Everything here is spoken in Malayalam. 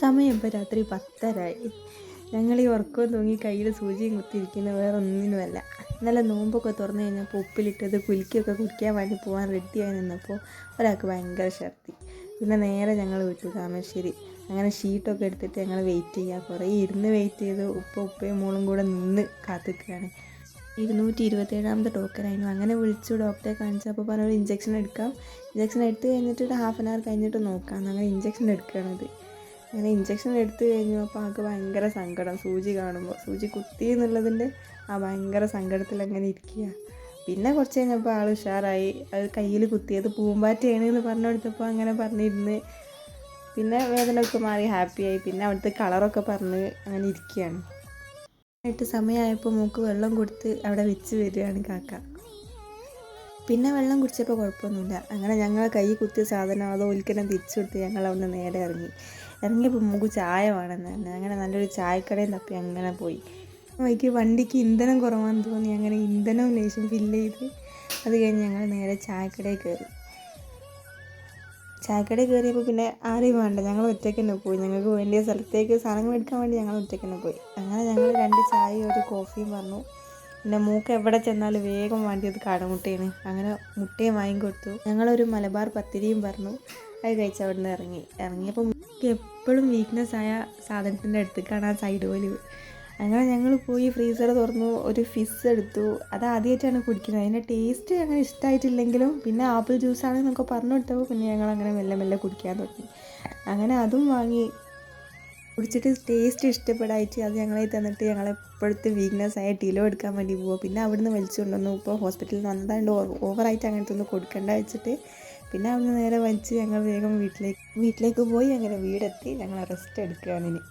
സമയം ഇപ്പോൾ രാത്രി 10:30 ഞങ്ങൾ ഈ ഉറക്കവും തൂങ്ങി കയ്യിൽ സൂചിയും കുത്തിയിരിക്കുന്ന വേറെ ഒന്നിനുമല്ല. ഇന്നലെ നോമ്പൊക്കെ തുറന്നു കഴിഞ്ഞപ്പോൾ ഉപ്പിലിട്ടത് കുലുക്കിയൊക്കെ കുടിക്കാൻ വേണ്ടി പോകാൻ റെഡിയായി നിന്നപ്പോൾ ഒരാൾക്ക് ഭയങ്കര ഛർദി. പിന്നെ നേരെ ഞങ്ങൾ വിട്ടു താമരശ്ശേരി. അങ്ങനെ ഷീറ്റൊക്കെ എടുത്തിട്ട് ഞങ്ങൾ വെയിറ്റ് ചെയ്യുക. കുറേ ഇരുന്ന് വെയിറ്റ് ചെയ്ത് ഉപ്പയും മോളും കൂടെ നിന്ന് കാത്തിക്കുകയാണ്. 227ാമത്തെ ടോക്കനായിരുന്നു. അങ്ങനെ വിളിച്ചു ഡോക്ടറെ കാണിച്ചപ്പോൾ പറഞ്ഞു ഇഞ്ചക്ഷൻ എടുക്കാം, ഇഞ്ചക്ഷൻ എടുത്ത് കഴിഞ്ഞിട്ട് ഒരു ഹാഫ് ആൻ അവർ കഴിഞ്ഞിട്ട് നോക്കാം. അങ്ങനെ ഇഞ്ചക്ഷൻ എടുക്കുകയാണിത്. അങ്ങനെ ഇഞ്ചക്ഷൻ എടുത്തു കഴിഞ്ഞു. അപ്പോൾ ആൾക്ക് ഭയങ്കര സങ്കടം, സൂചി കാണുമ്പോൾ സൂചി കുത്തി എന്നുള്ളതിൻ്റെ ആ ഭയങ്കര സങ്കടത്തിൽ അങ്ങനെ ഇരിക്കുക. പിന്നെ കുറച്ച് കഴിഞ്ഞപ്പോൾ ആൾ ഉഷാറായി. അത് കയ്യിൽ കുത്തിയത് പൂമ്പാറ്റയാണ് എന്ന് പറഞ്ഞു കൊടുത്തപ്പോൾ അങ്ങനെ പറഞ്ഞിരുന്ന് പിന്നെ വേദനയൊക്കെ മാറി ഹാപ്പിയായി. പിന്നെ അവിടുത്തെ കളറൊക്കെ പറഞ്ഞ് അങ്ങനെ ഇരിക്കുകയാണ്. ആയിട്ട് സമയമായപ്പോൾ മൂക്ക് വെള്ളം കൊടുത്ത് അവിടെ വെച്ച് വരികയാണ് കാക്ക. പിന്നെ വെള്ളം കുടിച്ചപ്പോൾ കുഴപ്പമൊന്നുമില്ല. അങ്ങനെ ഞങ്ങൾ കൈ കുത്തിയ സാധനം അത് ഒരിക്കലും തിരിച്ചു കൊടുത്ത് ഞങ്ങൾ അവിടെ നിന്ന് നേരെ ഇറങ്ങിയപ്പോൾ മൂക്ക് ചായ വേണമെന്ന് തന്നെ. അങ്ങനെ നല്ലൊരു ചായക്കടയും തപ്പി അങ്ങനെ പോയി. വൈകി വണ്ടിക്ക് ഇന്ധനം കുറവാണെന്ന് തോന്നി. അങ്ങനെ ഇന്ധനവും ലേശം ഫില്ല് ചെയ്ത് അത് കഴിഞ്ഞ് ഞങ്ങൾ നേരെ ചായക്കടയിൽ കയറിയപ്പോൾ പിന്നെ ആരെയും വേണ്ട, ഞങ്ങൾ ഒറ്റയ്ക്ക് തന്നെ പോയി. ഞങ്ങൾക്ക് വേണ്ടിയ സ്ഥലത്തേക്ക് സാധനങ്ങൾ എടുക്കാൻ വേണ്ടി ഞങ്ങൾ ഒറ്റയ്ക്ക് തന്നെ പോയി. അങ്ങനെ ഞങ്ങൾ 2 ചായയും ഒരു കോഫിയും പറഞ്ഞു. പിന്നെ മൂക്ക് എവിടെ ചെന്നാലും വേഗം വേണ്ടിയത് കാടമുട്ടയാണ്. അങ്ങനെ മുട്ടയും വാങ്ങിക്കൊടുത്തു. ഞങ്ങളൊരു മലബാർ പത്തിരിയും പറഞ്ഞു. അത് കഴിച്ച് അവിടെ നിന്ന് ഇറങ്ങിയപ്പോൾ മൂക്ക് എപ്പോഴും വീക്ക്നെസ് ആയ സാധനത്തിൻ്റെ അടുത്തേക്കാണ് ആ സൈഡ് വലിവ്. അങ്ങനെ ഞങ്ങൾ പോയി ഫ്രീസർ തുറന്നു, ഒരു ഫിസ് എടുത്തു. അത് ആദ്യമായിട്ടാണ് കുടിക്കുന്നത്. അതിൻ്റെ ടേസ്റ്റ് അങ്ങനെ ഇഷ്ടമായിട്ടില്ലെങ്കിലും പിന്നെ ആപ്പിൾ ജ്യൂസാണെന്നൊക്കെ പറഞ്ഞു കൊടുത്തപ്പോൾ പിന്നെ ഞങ്ങൾ അങ്ങനെ മെല്ലെ മെല്ലെ കുടിക്കാൻ തുടങ്ങി. അങ്ങനെ അതും വാങ്ങി കുടിച്ചിട്ട് ടേസ്റ്റ് ഇഷ്ടപ്പെടായിട്ട് അത് ഞങ്ങളെ തന്നിട്ട് ഞങ്ങളെപ്പോഴത്തെ വീക്ക്നെസ് ആയ ടീലോ എടുക്കാൻ വേണ്ടി പോവുക. പിന്നെ അവിടുന്ന് വലിച്ചു കൊണ്ടുവന്നു. ഇപ്പോൾ ഹോസ്പിറ്റലിൽ നിന്ന് വന്നതാണ്ട് ഓവറായിട്ട് അങ്ങനത്തെ ഒന്നും കൊടുക്കണ്ട വെച്ചിട്ട് പിന്നെ അവിടുന്ന് നേരെ വലിച്ച് ഞങ്ങൾ വേഗം വീട്ടിലേക്ക് പോയി. അങ്ങനെ വീടെത്തി ഞങ്ങൾ റെസ്റ്റ് എടുക്കുകയാണ് ഇനി.